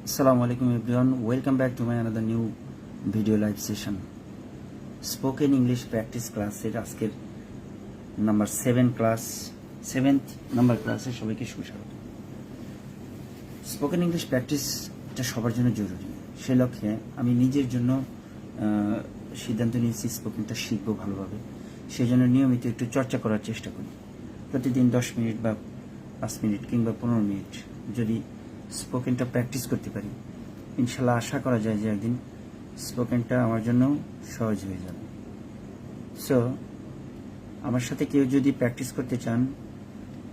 Assalamualaikum everyone, welcome back to my another new video live session. Spoken English practice class এর আজকের number 7th number ক্লাসে সবাইকে সুস্বাগত। Spoken English প্র্যাকটিসটা সবার জন্য জরুরি। সেই লক্ষ্যে আমি নিজের জন্য সিদ্ধান্ত নিয়েছি স্পোকেনটা শিখবো ভালোভাবে। সেই জন্য নিয়মিত একটু চর্চা করার চেষ্টা করি। প্রতিদিন 10 মিনিট বা 5 মিনিট কিংবা 15 মিনিট যদি স্পোকেনটা প্র্যাকটিস করতে পারি, ইনশাল্লাহ আশা করা যায় যে একদিন স্পোকেনটা আমার জন্য সহজ হয়ে যাবে। সো আমার সাথে কেউ যদি প্র্যাকটিস করতে চান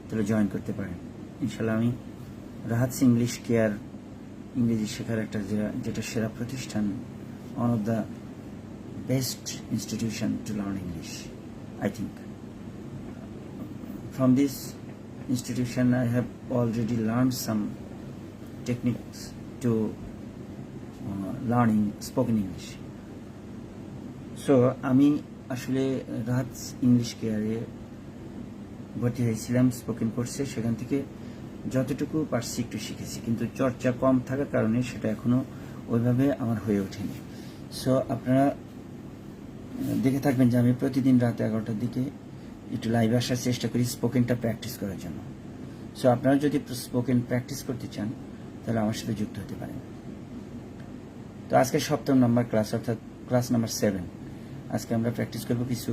তাহলে জয়েন করতে পারেন। ইনশাল্লাহ আমি রাহাত ইংলিশ কেয়ার ইংরেজি শেখার একটা যেটা সেরা প্রতিষ্ঠান, one of the best institution to learn English. I think from this institution I have already learned some techniques to learning spoken English. So আমি আসলে রাহাত ইংলিশ কেয়ারে ভর্তি হয়েছিলাম স্পোকেন কোর্সে। সেখান থেকে যতটুকু পারছি একটু শিখেছি, কিন্তু চর্চা কম থাকার কারণে সেটা এখনো ওইভাবে আমার হয়ে ওঠেনি। সো আপনারা দেখে থাকবেন যে আমি প্রতিদিন রাত 11টার দিকে একটু লাইভে আসার চেষ্টা করি স্পোকেনটা প্র্যাকটিস করার জন্য। সো আপনারা যদি স্পোকেন প্র্যাকটিস করতে চান তাহলে আমার সাথে যুক্ত হতে পারেন। তো আজকে 7ম নাম্বার ক্লাস, অর্থাৎ ক্লাস নাম্বার 7। আজকে আমরা প্র্যাকটিস করব কিছু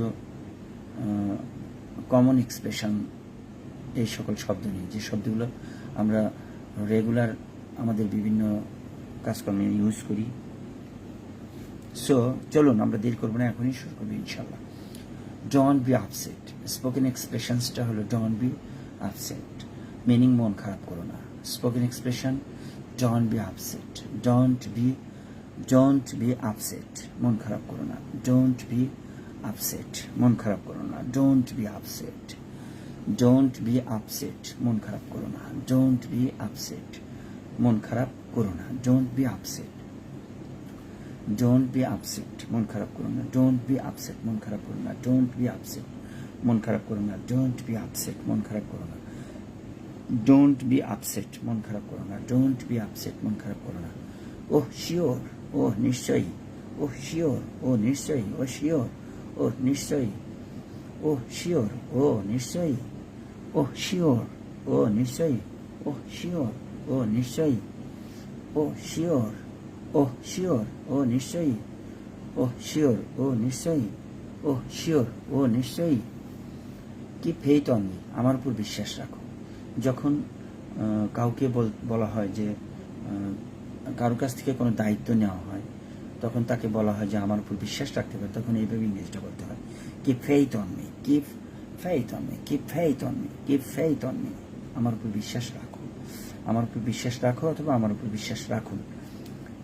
কমন এক্সপ্রেশন, এই সকল শব্দ নিয়ে, যে শব্দগুলো আমরা রেগুলার আমাদের বিভিন্ন কাজকর্মে ইউজ করি। সো চলুন আমরা দেরি করবো না, এখনই শুরু করবো ইনশাল্লাহ। Don't be upset. Spoken expressionsটা হলো don't be upset, meaning মন খারাপ করো না। Spoken expression don't be upset. Don't be upset, মন খারাপ করো না। Don't be upset, মন খারাপ করো না। Don't be upset. Don't be upset, মন খারাপ করো না। Don't be upset, মন খারাপ করো না। Don't be upset. Don't be upset, মন খারাপ করো না। Don't be upset, মন খারাপ করো না। Don't be upset, মন খারাপ করো না। Don't be upset, মন খারাপ করো না। Don't be upset, মন খারাপ করো না। Don't be upset, মন খারাপ করো না। ওহ শিওর, ওহ নিশ্চয়ই। ওহ শিওর, ও নিশ্চয়ই। ও শিওর, ও নিশ্চয়ই। ওহ শিওর, ও নিশ্চয়ই। ওহ শিওর, ও নিশ্চয়ই। ওহ শিওর, ও নিশ্চয়ই। ও শিওর, ওহ শিওর, ও নিশ্চয়ই। ওহ শিওর, ও নিশ্চয়ই। ওহ শিওর, ও নিশ্চয়ই। কি ফেইথ অন মি, আমার উপর বিশ্বাস রাখো। যখন কাউকে বলা হয় যে কারোর কাছ থেকে কোনো দায়িত্ব নেওয়া হয়, তখন তাকে বলা হয় যে আমার উপর বিশ্বাস রাখতে পারে, তখন এইভাবে ইংরেজিটা বলতে হয়, কি ফেইথ অন মি, কি ফেইথ অন মি, কি ফেইথ অন মি, কি ফেইথ অন মি। আমার উপর বিশ্বাস রাখো, আমার উপর বিশ্বাস রাখো, অথবা আমার উপর বিশ্বাস রাখুন।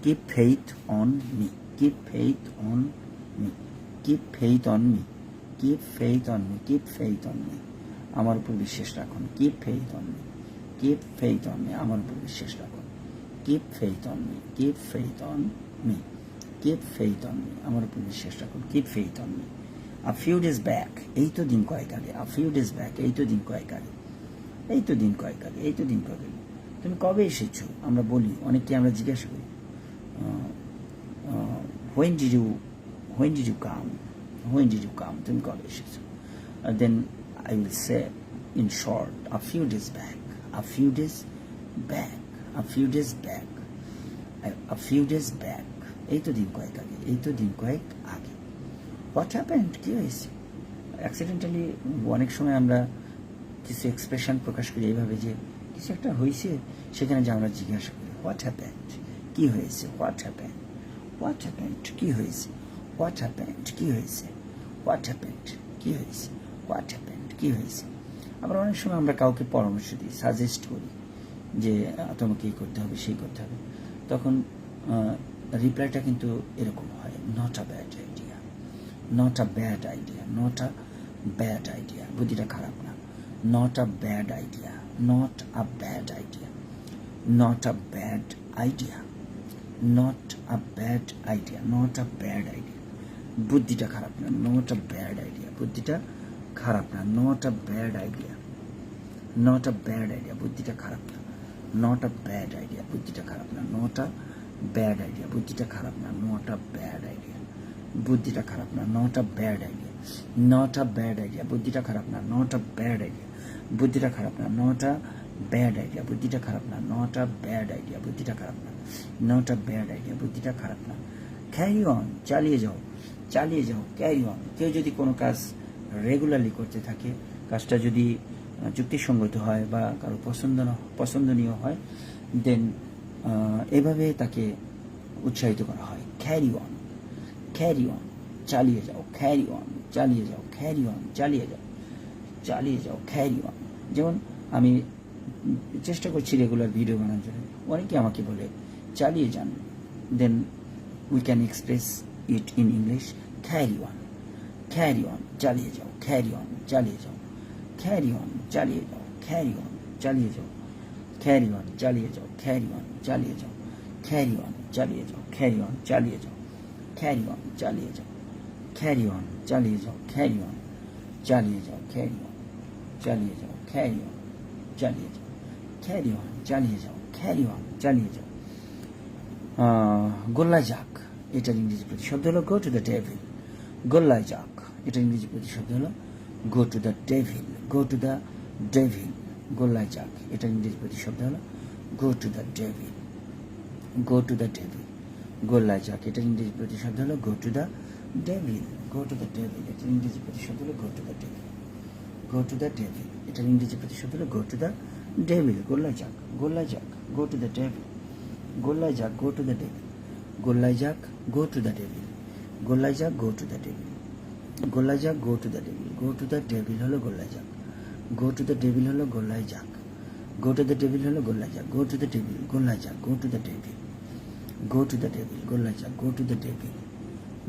Keep faith on me. Keep faith on me. Keep faith on me. Keep faith on me. Keep faith on me. আমার উপর বিশ্বাস রাখুন। Keep faith on me. Keep faith on me. আমার উপর বিশ্বাস রাখুন। Keep faith on me. Keep faith on me. Keep faith on me. আমার উপর বিশ্বাস রাখুন। Keep faith on me. A few days back. এই তো দিন কয়েক আগে। A few days back. এই তো দিন কয়েক আগে। এই তো দিন কয়েক আগে। এই তো দিন কয়েক আগে। তুমি কবে এসেছো? আমরা বলি, অনেককে আমরা জিজ্ঞাসা করি, when did you come? When did you come? তুমি কবে এসেছো? Then I will say in short, a few days back. A few days back. A few days back. A few days back. এই তো দিন কয়েক আগে। এই তো দিন কয়েক আগে। What happened? কি হয়েছে? অ্যাক্সিডেন্টালি অনেক সময় আমরা কিছু এক্সপ্রেশন প্রকাশ করি এইভাবে যে কিছু একটা হয়েছে, সেখানে যে আমরা জিজ্ঞাসা করি what happened? কি হয়েছে? What happened? What happened? কি হয়েছে? What happened? কি হয়েছে? What happened? কি হয়েছে? What happened? কি হয়েছে? আবার অনেক সময় আমরা কাউকে পরামর্শ দিই, সাজেস্ট করি যে তোমাকে এই করতে হবে, সেই করতে হবে। তখন রিপ্লাইটা কিন্তু এরকম হয়, not a bad idea, not a bad idea, not a bad idea. বুদ্ধিটা খারাপ না। Not a bad idea, not a bad idea, not a bad idea, not a bad idea, not a bad idea. বুদ্ধিটা খারাপ না, not a bad idea. বুদ্ধিটা খারাপ না, not a bad idea, not a bad idea. বুদ্ধিটা খারাপ না, not a bad idea. বুদ্ধিটা খারাপ না, not not a bad idea, বুদ্ধিটা খারাপ না, নট আ ব্যাড আইডিয়া, বুদ্ধিটা খারাপ না, not a bad idea, not a bad idea, বুদ্ধিটা খারাপ না, নট আ ব্যাড আইডিয়া, বুদ্ধিটা খারাপ না, নট আ ব্যাড আইডিয়া, বুদ্ধিটা খারাপ না, নট আ ব্যাড আইডিয়া, বুদ্ধিটা খারাপ না, নট আ ব্যাড আইডিয়া, বুদ্ধিটা খারাপ না। ক্যারি অন, চালিয়ে যাও, চালিয়ে যাও, ক্যারি অন। কেউ যদি কোনো কাজ রেগুলারলি করতে থাকে, কাজটা যদি যুক্তিসঙ্গত হয় বা কারো পছন্দনীয় হয়, দেন এভাবে তাকে উৎসাহিত করা হয়। ক্যারি অন, ক্যারি অন, চালিয়ে যাও, ক্যারি অন, চালিয়ে যাও, ক্যারি অন, চালিয়ে যাও, চালিয়ে যাও, ক্যারি অন। যেমন আমি চেষ্টা করছি রেগুলার ভিডিও বানানোর জন্য, অনেকে আমাকে বলে চালিয়ে যান, then we can express it in English, carry on, carry on, চালিয়ে যাও, ক্যারি অন, চালিয়ে যাও, ক্যারি অন, চালিয়ে যাও, ক্যারি অন, চালিয়ে যাও, ক্যারি অন, চালিয়ে যাও, ক্যারি অন, চালিয়ে যাও, ক্যারি অন, চালিয়ে যাও, ক্যারি অন, চালিয়ে যাও, ক্যারি অন, চালিয়ে যাও, ক্যারি অন, চালিয়ে যাও, ক্যারি অন, চালিয়ে যাও, ক্যারি অন, চালিয়ে যাও, ক্যারি অন, চালিয়ে যাও, ক্যারি অন, চালিয়ে যাও, ক্যারি অন, চালিয়ে যাও। গোল্লা যাক, এটার ইংরেজি প্রতিশব্দ হলো গো টু দ্য ডেভিল। গোল্লা যাক, এটার ইংরেজি প্রতিশব্দ হলো go to the devil, go to the devil. গোল্লা যাক, এটার ইংরেজি প্রতিশব্দ হলো go to the devil, go to the devil. গোল্লা যাক, এটার ইংরেজি প্রতিশব্দ হলো go to the devil, go to the devil. এটার ইংরেজি প্রতিশব্দ হলো go to the devil, go to the devil. এটার ইংরেজি প্রতিশব্দ হলো গো টু দ্য ডেভিল। গোল্লা যাক, গোল্লা যাক, গো টু দ্য ডেভিল, গোল্লা যাক, গো টু দ্য ডেভিল, গোল্লা যাক, গো টু দ্য ডেভিল, গোল্লা যাক, গো টু দ্য ডেভিল, গোল্লা যাক, go to the devil. Go to the devil হলো গোল্লা যাক, গো টু দ্য ডেভিল হলো গোল্লা যাক, গো টু দ্য ডেভিল হলো গোল্লা যাক, গো টু দ্য ডেভিল, গোল্লা যাক, go to the devil, go to the devil, গোল্লা যাক, গো টু দ্য ডেভিল,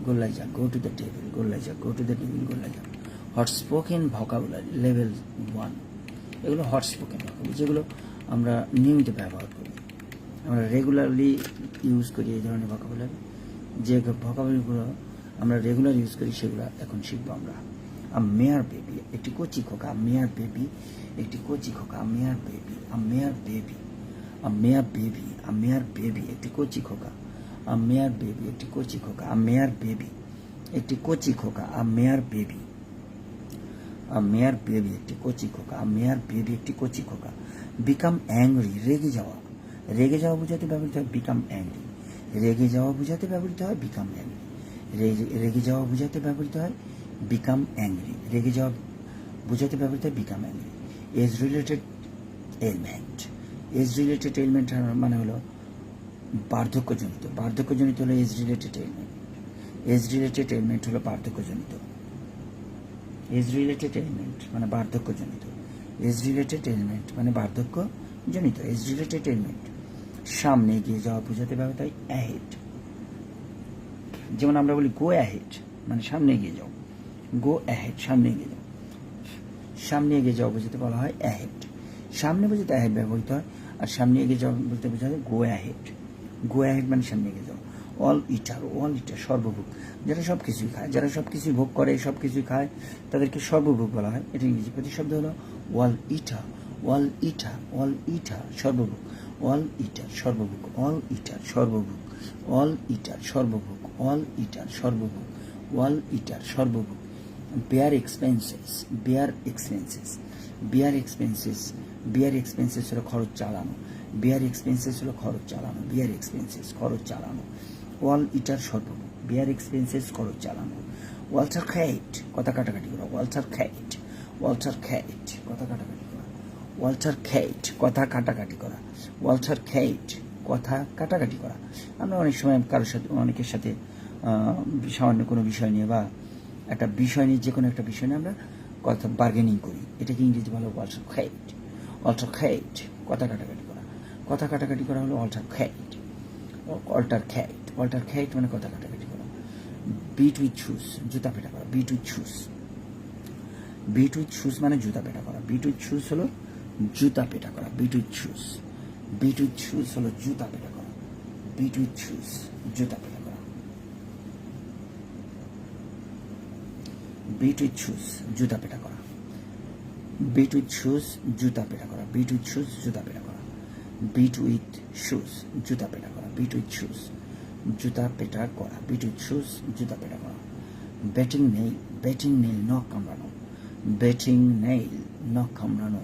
গোল্লা যাক, গো টু দ্য ডেভিল, গোল্লা যাক, গো টু দ্য ডেভিল, গোল্লা যাক। হট স্পোকেন ভোকাবুলারি লেভেল 1, এগুলো হট স্পোকেন ভোকাবুলারি, যেগুলো আমরা নিয়মিত ব্যবহার করি, আমরা রেগুলারলি ইউজ করি। এই ধরনের ভোকাবুলারি, যে ভোকাবুলারিগুলো আমরা রেগুলার ইউজ করি, সেগুলো এখন শিখবো আমরা। আ মেয়ার বেবি, একটি কচি খোকা, মেয়ার বেবি, একটি কচি খোকা, মেয়ার বেবি, আ মেয়ার বেবি, আ মেয়ার বেবি, আ মেয়ার বেবি, একটি কচি খোকা, আ মেয়ার বেবি, একটি কচি খোকা, আ মেয়ার বেবি, একটি কচি খোকা, আ মেয়ার বেবি, আ মেয়ার বেবি, একটি কচি খোকা, আ মেয়ার বেবি, একটি কচি খোকা। বিকাম অ্যাংরি, রেগে যাওয়া, রেগে যাওয়া বোঝাতে ব্যবহৃত হয় বিকাম অ্যাংরি, রেগে যাওয়া বোঝাতে ব্যবহৃত হয় বিকাম অ্যাংরি, রেগে যাওয়া বোঝাতে ব্যবহৃত হয় বিকাম অ্যাংরি, রেগে যাওয়া বোঝাতে ব্যবহৃত হয় become angry. Age related element, age related element মানে হলো বার্ধক্যজনিত, বার্ধক্যজনিত হলো age related element, age related element হলো বার্ধক্যজনিত, এজ রিলেটেড এলিমেন্ট মানে বার্ধক্যজনিত, এজ রিলেটেড এলিমেন্ট মানে বার্ধক্যজনিত, এজ রিলেটেড এলিমেন্ট। সামনে এগিয়ে যাওয়া বোঝাতে ব্যবহৃত হয় অ্যাহেড, যেমন আমরা বলি গো অ্যাহেড মানে সামনে এগিয়ে যাও, গো অ্যাহেড, সামনে এগিয়ে যাও, সামনে এগিয়ে যাওয়া বোঝাতে বলা হয় অ্যাহেড, সামনে বোঝাতে অ্যাহেড ব্যবহৃত হয়, আর সামনে এগিয়ে যাওয়া বলতে বোঝা যায় গো অ্যাহেড, গো অ্যাহেড মানে সামনে এগিয়ে যাও। অল ইটার, অল ইটার সর্বভোগ, যারা সব কিছুই খায়, যারা সব কিছুই ভোগ করে, সব কিছুই খায়, তাদেরকে সর্বভোগ বলা হয়। এটা ইংরেজি প্রতিশব্দ হলো all eater, all eater, all eater সর্বভোগ, অল ইটার সর্বভোগ, অল ইটার সর্বভোগ, অল ইটার সর্বভোগ, অল ইটার সর্বভোগ, অল ইটার সর্বভোগ। Bear expenses, bear expenses, bear expenses, bear expenses হলো খরচ চালানো, বেয়ার এক্সপেন্সেস হলো খরচ চালানো, বেয়ার এক্সপেন্সেস খরচ চালানো। অল ইটার সর্বভোগ, বেয়ার এক্সপেন্সেস খরচ চালানো। ওয়ালটার খেট, কথা কাটাকাটি করা, ওয়ালটার খেট, ওয়ালটার খেট, কথা কাটাকাটি করা, ওয়ালটার খেট, কথা কাটাকাটি করা, ওয়ালটার খেট, কথা কাটাকাটি করা। আমরা অনেক সময় কারোর সাথে, অনেকের সাথে সামান্য কোনো বিষয় নিয়ে বা একটা বিষয় নিয়ে, যে কোনো একটা বিষয় নিয়ে আমরা কথা বার্গেনিং করি, এটাকে ইংরেজি বলা ওয়ালটার খেট, ওয়ালটার খেট, কথা কাটাকাটি করা, কথা কাটাকাটি করা হলো ওয়ালটার খেট, অল্টার খেট, অল্টার খেট মানে কথা কাটাকাটি করা। বিট উইথ শুজ, জুতা পেটা করা, bit with shoes, bit with shoes মানে জুতা পেটা করা, বিট উইথ শুজ হলো জুতা পেটা করা, bit with shoes, bit with shoes হলো জুতা পেটা করা, বিট উইথ শুজ, জুতা পেটা করা, বিট উইথ শুজ, জুতা পেটা করা, বিট উইথ শুজ, জুতা পেটা করা, বিট উইথ শুজ, জুতা পেটা করা। বিট উইথ শুজ, জুতা পেটা করা, বিট উইথ শুজ, জুতা পেটা করা, বিট উইথ শুজ, জুতা পেটা করা। ব্যাটিং নেইল, ব্যাটিং নেইল নখ কামড়ানো, ব্যাটিং নেইল নখ কামড়ানো,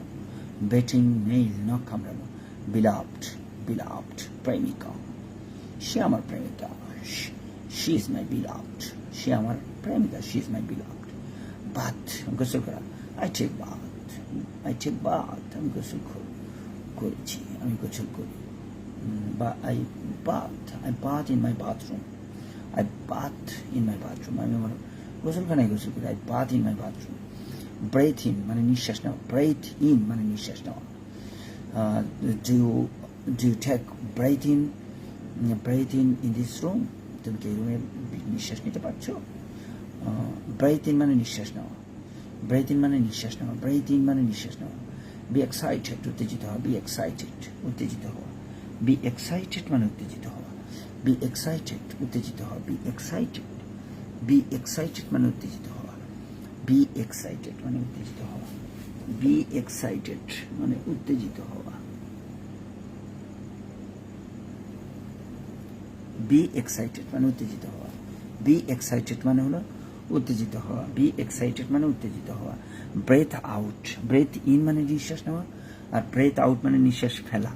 ব্যাটিং নেইল নখ কামড়ানো। বিলাভড, বিলাভড প্রেমিকা, সে আমার প্রেমিকা, শি ইজ মাই বিলাভড, সে আমার প্রেমিকা, she is my beloved. Bath, গোসল করা, I take bath, I take bath, আমি গোসল করেছি, আমি গোসল করি। বা I bath in my bathroom, I bath in my bathroom, আমি আমার গোসলখানায় গোসল করি। I bath in my bathroom. Breath in মানে নিঃশ্বাস নেওয়া, ব্রেথ ইন মানে নিঃশ্বাস নেওয়া। Do you take breath in this room, তুমি কি এই রুমে নিঃশ্বাস নিতে পারছো? ব্রেথ ইন মানে নিঃশ্বাস নেওয়া, ব্রেথ ইন মানে নিঃশ্বাস নেওয়া, ব্রেথ ইন মানে নিঃশ্বাস নেওয়া। বি এক্সাইটেড, উত্তেজিত হওয়া, বি এক্সাইটেড, উত্তেজিত হওয়া, বি এক্সাইটেড মানে উত্তেজিত হওয়া, বি এক্সাইটেড, উত্তেজিত হওয়া, বি এক্সাইটেড, বি এক্সাইটেড মানে উত্তেজিত হওয়া, বি এক্সাইটেড মানে উত্তেজিত হওয়া, বি এক্সাইটেড মানে উত্তেজিত হওয়া, বি এক্সাইটেড মানে উত্তেজিত হওয়া, বি এক্সাইটেড মানে হলো উত্তেজিত হওয়া, বি এক্সাইটেড মানে উত্তেজিত হওয়া। ব্রেথ আউট, ব্রেথ ইন মানে নিঃশ্বাস নেওয়া, আর ব্রেথ আউট মানে নিঃশ্বাস ফেলা।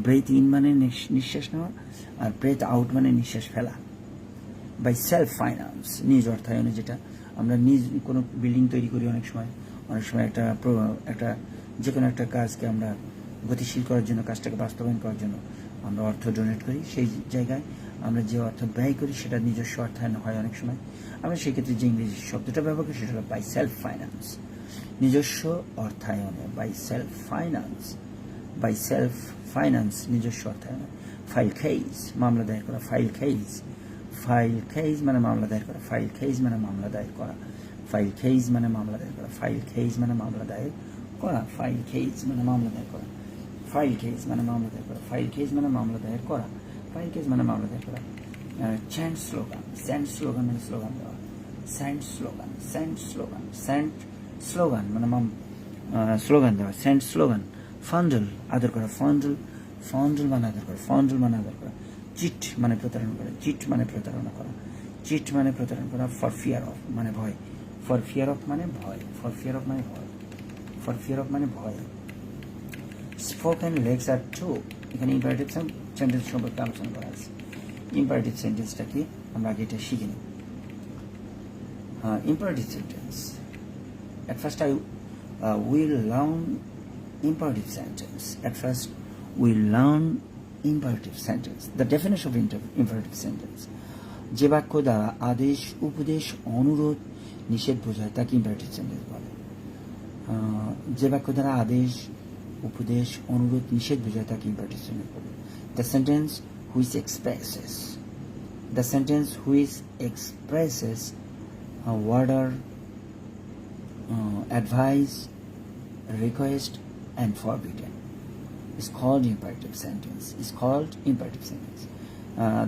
ব্রেথ ইন মানে নিঃশ্বাস নেওয়া, আর ব্রেথ আউট মানে নিঃশ্বাস ফেলা। বাই সেলফ ফাইন্যান্স, নিজ অর্থায়নে, যেটা আমরা নিজ কোনো বিল্ডিং তৈরি করি, অনেক সময় একটা যে কোনো একটা কাজকে আমরা গতিশীল করার জন্য, কাজটাকে বাস্তবায়ন করার জন্য আমরা অর্থ ডোনেট করি। সেই জায়গায় আমরা যে অর্থ ব্যয় করি সেটা নিজস্ব অর্থায়ন হয় অনেক সময়। আমরা সেক্ষেত্রে যে ইংরেজি শব্দটা ব্যবহার করি সেটা হলো বাই সেলফ ফাইন্যান্স, নিজস্ব অর্থায়নে। By self finance, by self finance, নিজস্ব অর্থায়নে। ফাইল খেইজ, মামলা দায়ের করা, ফাইল খেইজ, ফাইল খেইজ মানে মামলা দায়ের করা, ফাইল খেইজ মানে মামলা দায়ের করা, ফাইল খেইজ মানে মামলা দায়ের করা, ফাইল খেইজ মানে মামলা দায়ের করা, ফাইল খেইজ মানে মামলা দায়ের করা, ফাইল কেস মানে মামলা দায়ের করা, ফাইল কেস মানে মামলা দায়ের করা, ফাইল কেস মানে মামলা দায়ের করা। চ্যান্ট স্লোগান, স্যান্ড স্লোগান মানে স্লোগান দেওয়া, sand slogan, sand slogan, sand slogan মানে স্লোগান দেওয়া, স্যান্ড স্লোগান। ফান্ডল, আদর করা, ফান্ডল, ফান্ডল মানে আদর করা, ফান্ডল মানে আদর করা। চিট মানে প্রতারণা করা, চিট মানে প্রতারণা করা, চিট মানে প্রতারণা করা। ফর ফিয়ার অফ মানে ভয়, ফর ফিয়ার অফ মানে ভয়, ফর ফিয়ার অফ মানে ভয়, ফর ফিয়ার অফ মানে ভয়। স্পোকেন লেগস আর টু, এখানে ইম্পারেটিভ সেন্টেন্স সম্পর্কে আলোচনা করা আছে। ইম্পারেটিভ সেন্টেন্সটা কি আমরা আগে এটা শিখে নিই। Imperative sentence. At first we'll learn imperative sentence. At first we'll learn imperative sentence. The definition of imperative sentence. যে বাক্য দ্বারা আদেশ, উপদেশ, অনুরোধ, নিষেধ বোঝায় তাকে ইম্পারেটিভ সেন্টেন্স বলে। যে বাক্য দ্বারা আদেশ, উপদেশ, অনুরোধ, নিষেধ বোঝায় তাকে ইম্পারেটিভ সেন্টেন্স বলে। The sentence which expresses, the sentence which expresses order, advice, request, and forbidden is called imperative sentence. Is called imperative sentence.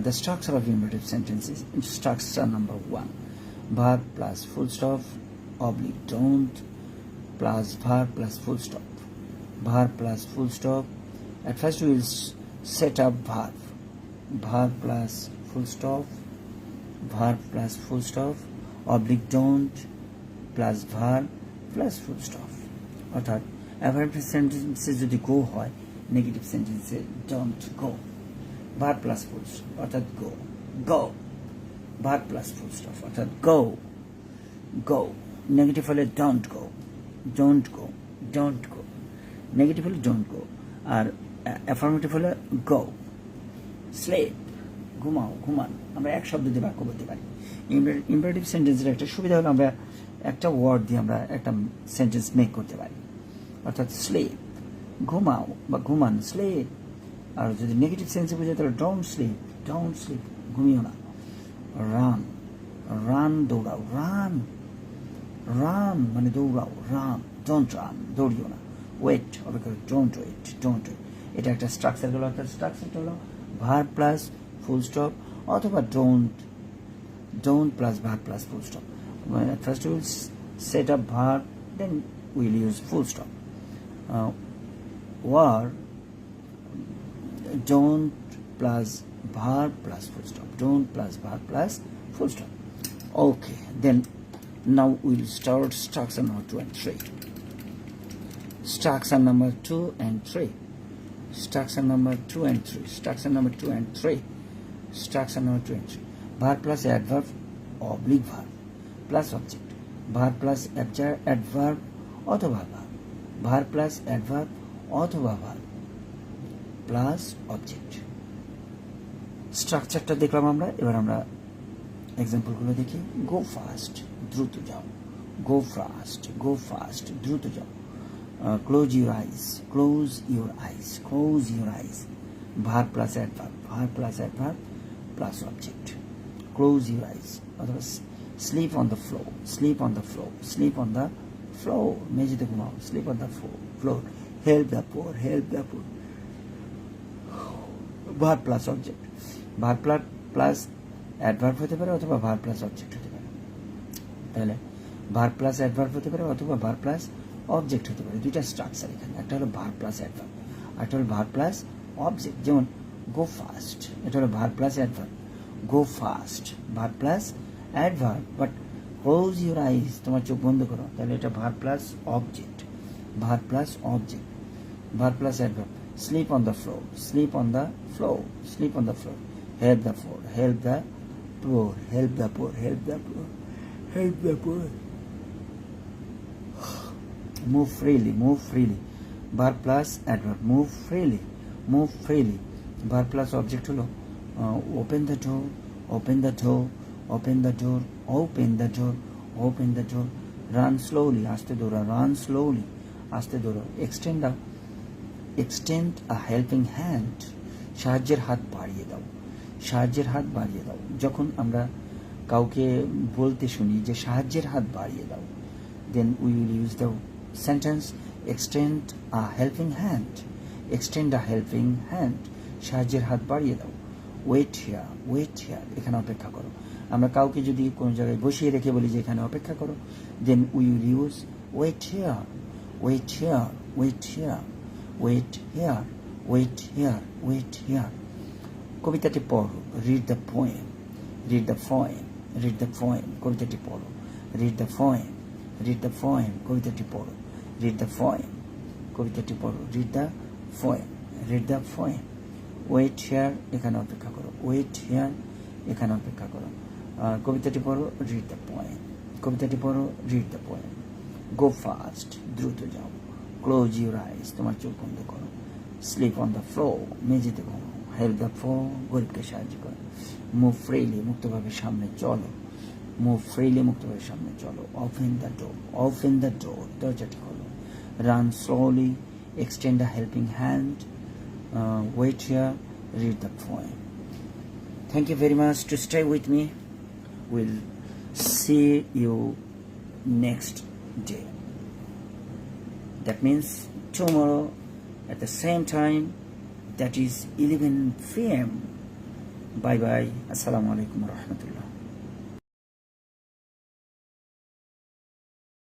The structure of imperative sentence is structure number 1: verb plus full stop oblique don't plus verb plus full stop. Verb plus full stop. At first we will set up verb. Verb plus full stop. Verb plus full stop. Oblique don't plus verb plus full stop. অর্থাৎ affirmative সেন্টেন্সে যদি গো হয়, negative সেন্টেন্সে don't go. Verb plus full stop অর্থাৎ গো, গো। Verb plus full stop অর্থাৎ গো, গো। Negative হলে don't go, don't go, don't go. Negative হলে don't go, R affirmative হলে গো। স্লেপ, ঘুমাও, ঘুমান। আমরা এক শব্দ দিয়ে বাক্য বলতে পারি। ইম্পারেটিভ সেন্টেন্সের একটা সুবিধা হলো আমরা একটা ওয়ার্ড দিয়ে আমরা একটা সেন্টেন্স মেক করতে পারি। অর্থাৎ স্লেপ, ঘুমাও বা ঘুমান, স্লেপ। আর যদি নেগেটিভ সেন্সে বোঝায় তাহলে ডোন্ট স্লিপ, ডোন্ট স্লিপ, ঘুমিও না। রান, রান, দৌড়াও, রান, রান মানে দৌড়াও, রান, ডোন্ট রান, দৌড়িও না। ওয়েট, অপেক্ষা, ডোন্ট ওয়েট, ডোন্ট ওয়েট। এটা একটা স্ট্রাকচার হলো। একটা স্ট্রাকচারটা হলো ভার্ব প্লাস ফুল স্টপ অথবা don't plus verb plus full stop. First we will set up verb, then we will use full stop. War, don't plus verb plus full stop. Don't plus verb plus full stop. Okay, then now we'll start structure number 2 and 3. Structure number 2 and 3. Structure number 2 and 3. Structure number 2 and 3. Structure number 2 and 3. Verb plus adverb oblique verb plus object. Verb plus adverb অথবা verb. Verb plus adverb অথবা verb plus object. স্ট্রাকচারটা দেখলাম আমরা, এবার আমরা এক্সাম্পলগুলো দেখি। গো fast, দ্রুত যাও। গো ফাস্ট, গো ফাস্ট, দ্রুত যাও। Close your eyes, close your eyes, close your eyes. Verb plus adverb, verb plus adverb plus object. Close your eyes অথবা sleep on the floor, sleep on the floor, sleep on the floor, মেঝেতে ঘুমাও। Sleep on the floor. Help the poor, help the poor. Verb plus object. Verb plus adverb হতে পারে অথবা verb plus object হতে পারে। তাহলে verb plus adverb হতে পারে অথবা ভার্ব প্লাস অবজেক্ট হতে পারে। দুইটা স্ট্রাকচার এখানে, একটা হলো ভার্ব প্লাস অ্যাডভার্ব, একটা হলো ভার্ব প্লাস অবজেক্ট। যেমন গো ফাস্ট, এটা হলো verb plus adverb. Go fast verb plus adverb, but close your eyes, তোমার চোখ বন্ধ করো, তাহলে এটা verb plus object. Verb plus object, verb plus adverb. Sleep on the floor, sleep on the floor, sleep on the floor. Help the poor, help the poor, help the poor, help the poor, help the poor. Move freely, move freely. Verb plus adverb. Move freely, move freely. Verb plus object হলো open the door, open the door, open the door, open the door, open the door. Run slowly, আস্তে দৌড়া। Run slowly, আস্তে দৌড়া। Extend a helping hand. সাহায্যের হাত বাড়িয়ে দাও, সাহায্যের হাত বাড়িয়ে দাও। যখন আমরা কাউকে বলতে শুনি যে সাহায্যের হাত বাড়িয়ে দাও, then we will use the sentence extend a helping hand, extend a helping hand, সাহায্যের হাত বাড়িয়ে দাও। wait here, wait here, এখানে অপেক্ষা করো। আমরা কাউকে যদি কোনো জায়গায় বসিয়ে রেখে বলি যে এখানে অপেক্ষা করো, then we will use wait here, wait here, wait here, wait here, wait here, wait here. কবিতাটি পড়ো, read the poem, read the poem, read the poem, কবিতাটি পড়ো। read the poem, read the poem, কবিতাটি পড়ো। read the poem, কবিতাটি পড়ো। read the poem, read the poem. wait here, এখানে অপেক্ষা করো। wait here, এখানে অপেক্ষা করো। কবিতাটি পড়ো, read the poem, কবিতাটি পড়ো। read the poem. go fast, দ্রুত যাও। close your eyes, তোমার চোখ বন্ধ করো। sleep on the floor, মেঝেতে ঘুমাও। help the poor, গরিবকে সাহায্য করো। move freely, মুক্তভাবে সামনে চলো। move freely, মুক্তভাবে সামনে চলো। open the door, open the door, দরজাটি খোলো। run slowly, extend a helping hand, wait here, read the poem. Thank you very much to stay with me. We'll see you next day. That means tomorrow at the same time, that is 11 p.m. Bye bye. Assalamu alaikum wa rahmatullah.